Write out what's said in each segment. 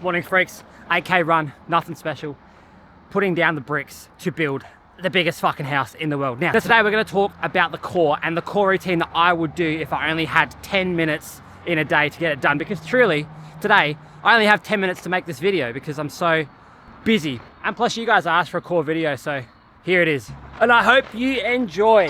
Morning freaks, AK run, nothing special. Putting down the bricks to build the biggest fucking house in the world. Now, today we're gonna talk about the core and the core routine that I would do if I only had 10 minutes in a day to get it done. Because truly, today, I only have 10 minutes to make this video because I'm so busy. And plus you guys asked for a core video, so here it is. And I hope you enjoy.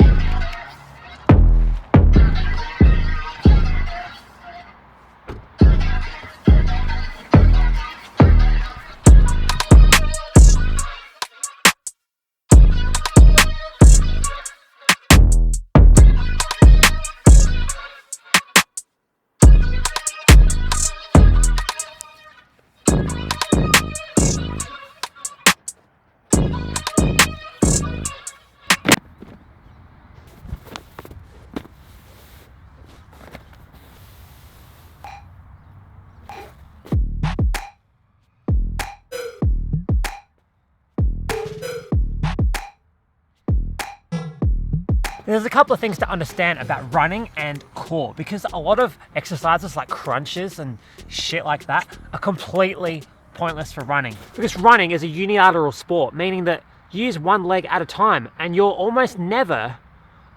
There's a couple of things to understand about running and core, because a lot of exercises like crunches and shit like that are completely pointless for running. Because running is a unilateral sport, meaning that you use one leg at a time and you're almost never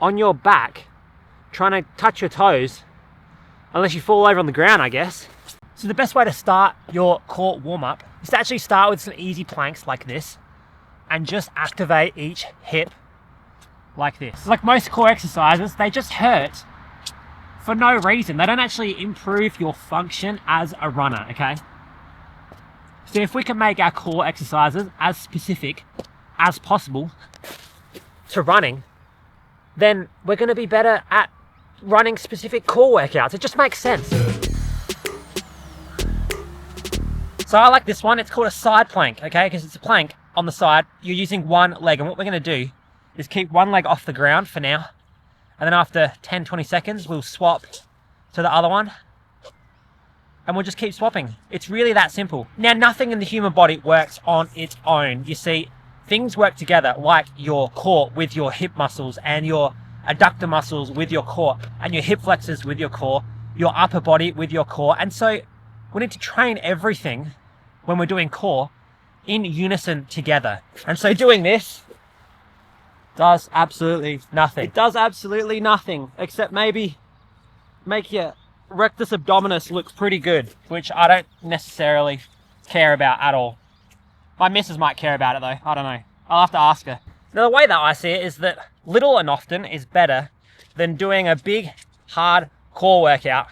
on your back trying to touch your toes unless you fall over on the ground, I guess. So the best way to start your core warm-up is to actually start with some easy planks like this and just activate each hip like this. Like most core exercises, they just hurt for no reason. They don't actually improve your function as a runner, okay? So if we can make our core exercises as specific as possible to running, then we're gonna be better at running specific core workouts. It just makes sense. So I like this one. It's called a side plank, okay? Because it's a plank on the side. You're using one leg, and what we're gonna do is keep one leg off the ground for now, and then after 10-20 seconds we'll swap to the other one and we'll just keep swapping. It's really that simple. Now, nothing in the human body works on its own. You see, things work together, like your core with your hip muscles and your adductor muscles with your core and your hip flexors with your core, your upper body with your core. And so we need to train everything when we're doing core in unison together. And so doing this does absolutely nothing. It does absolutely nothing, except maybe make your rectus abdominis look pretty good, which I don't necessarily care about at all. My missus might care about it though, I don't know. I'll have to ask her. Now, the way that I see it is that little and often is better than doing a big, hard core workout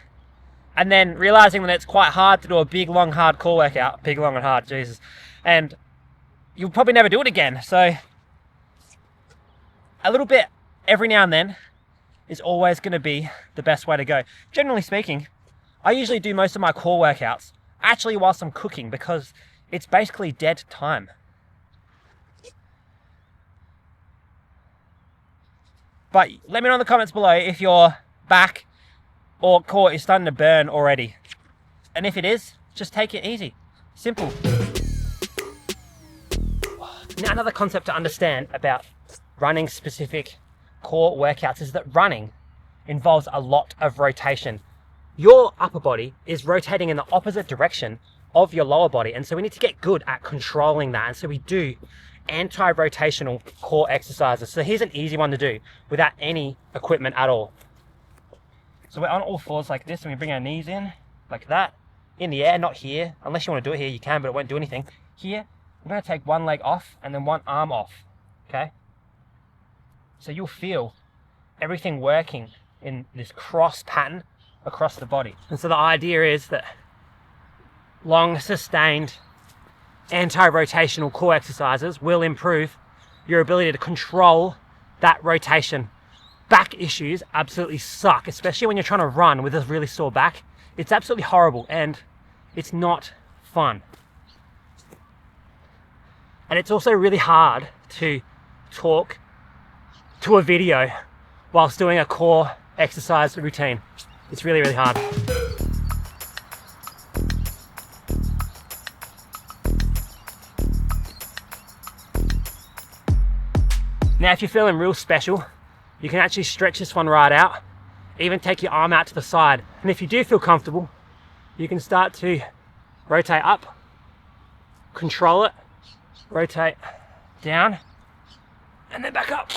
and then realizing that it's quite hard to do a big, long, hard core workout. Big, long, and hard, Jesus. And you'll probably never do it again. So a little bit every now and then is always going to be the best way to go. Generally speaking, I usually do most of my core workouts actually whilst I'm cooking, because it's basically dead time. But let me know in the comments below if your back or core is starting to burn already. And if it is, just take it easy. Simple. Now, another concept to understand about running specific core workouts is that running involves a lot of rotation. Your upper body is rotating in the opposite direction of your lower body, and so we need to get good at controlling that. And so we do anti-rotational core exercises. So here's an easy one to do without any equipment at all. So we're on all fours like this, and we bring our knees in like that, in the air, not here. Unless you want to do it here, you can, but it won't do anything. Here, we're going to take one leg off and then one arm off, okay? So you'll feel everything working in this cross pattern across the body. And so the idea is that long, sustained, anti-rotational core exercises will improve your ability to control that rotation. Back issues absolutely suck, especially when you're trying to run with a really sore back. It's absolutely horrible and it's not fun. And it's also really hard to talk to a video whilst doing a core exercise routine. It's really, really hard. Now, if you're feeling real special, you can actually stretch this one right out, even take your arm out to the side. And if you do feel comfortable, you can start to rotate up control it, rotate down, and then back up.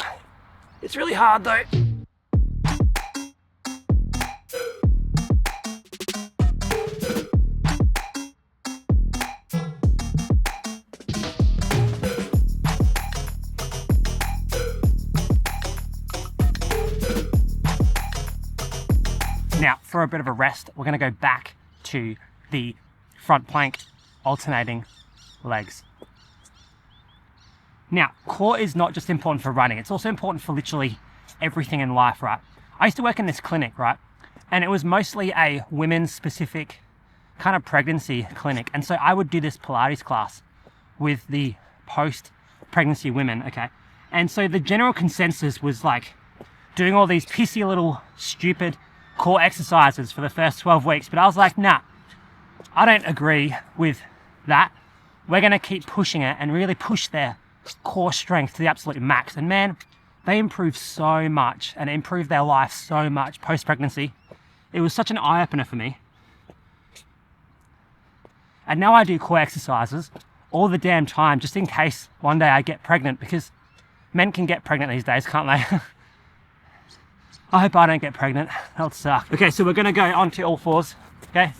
It's really hard though. Now, for a bit of a rest, we're going to go back to the front plank, alternating legs. Now, core is not just important for running, it's also important for literally everything in life, right? I used to work in this clinic, right? And it was mostly a women's specific kind of pregnancy clinic. And so I would do this Pilates class with the post-pregnancy women, okay? And so the general consensus was like doing all these pissy little stupid core exercises for the first 12 weeks. But I was like, nah, I don't agree with that. We're going to keep pushing it and really push their core strength to the absolute max. And man, they improved so much and improved their life so much post-pregnancy. It was such an eye-opener for me. And now I do core exercises all the damn time, just in case one day I get pregnant, because men can get pregnant these days, can't they? I hope I don't get pregnant. That would suck. Okay, so we're going to go onto all fours. Okay,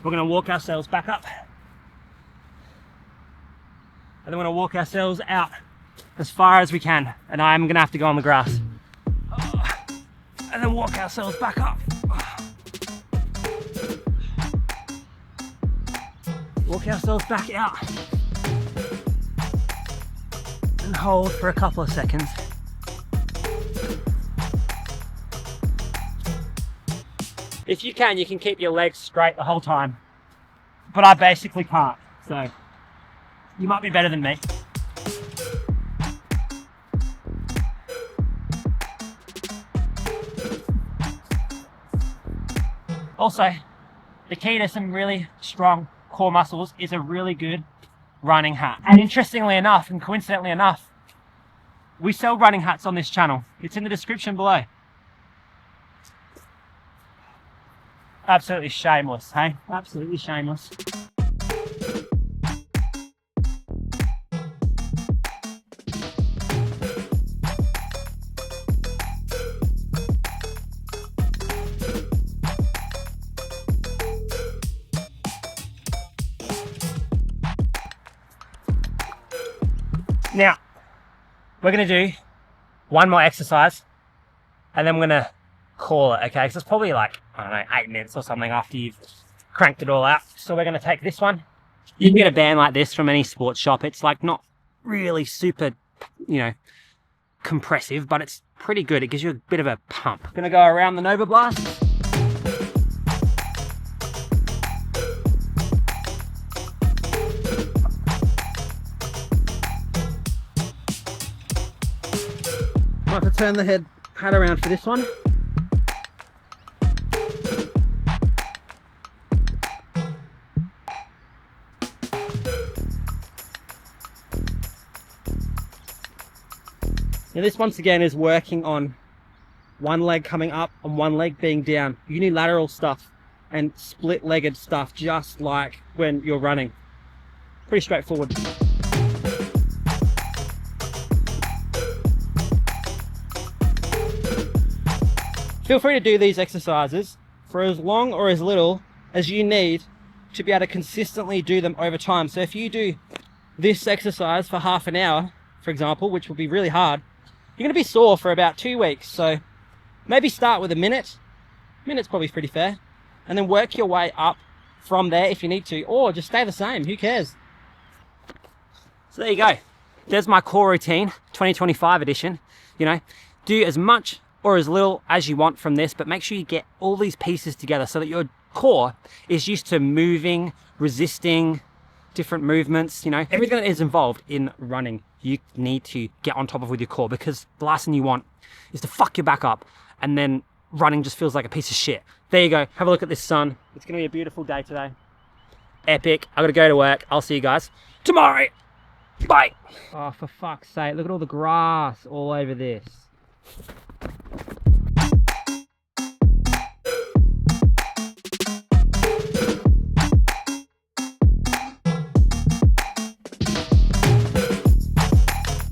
we're going to walk ourselves back up. And then we're going to walk ourselves out as far as we can. And I'm going to have to go on the grass. And then walk ourselves back up. Walk ourselves back out. And hold for a couple of seconds. If you can keep your legs straight the whole time. But I basically can't, so you might be better than me. Also, the key to some really strong core muscles is a really good running hat. And interestingly enough, and coincidentally enough, we sell running hats on this channel. It's in the description below. Absolutely shameless, hey? Absolutely shameless. Now, we're going to do one more exercise and then we're going to call it, okay? Because it's probably like, I don't know, 8 minutes or something after you've cranked it all out. So we're going to take this one. You can get a band like this from any sports shop. It's like not really super, you know, compressive, but it's pretty good. It gives you a bit of a pump. Going to go around the Nova Blast. I have to turn the hat around for this one. Now this once again is working on one leg coming up and one leg being down. Unilateral stuff and split-legged stuff, just like when you're running. Pretty straightforward. Feel free to do these exercises for as long or as little as you need to be able to consistently do them over time. So if you do this exercise for half an hour, for example, which will be really hard, you're going to be sore for about 2 weeks. So maybe start with a minute. A minute's probably pretty fair. And then work your way up from there if you need to, or just stay the same. Who cares? So there you go. There's my core routine, 2025 edition. You know, do as much or as little as you want from this, but make sure you get all these pieces together so that your core is used to moving, resisting, different movements, you know, everything that is involved in running, you need to get on top of with your core, because the last thing you want is to fuck your back up and then running just feels like a piece of shit. There you go. Have a look at this sun. It's going to be a beautiful day today. Epic. I got to go to work. I'll see you guys tomorrow. Bye. Oh, for fuck's sake. Look at all the grass all over this.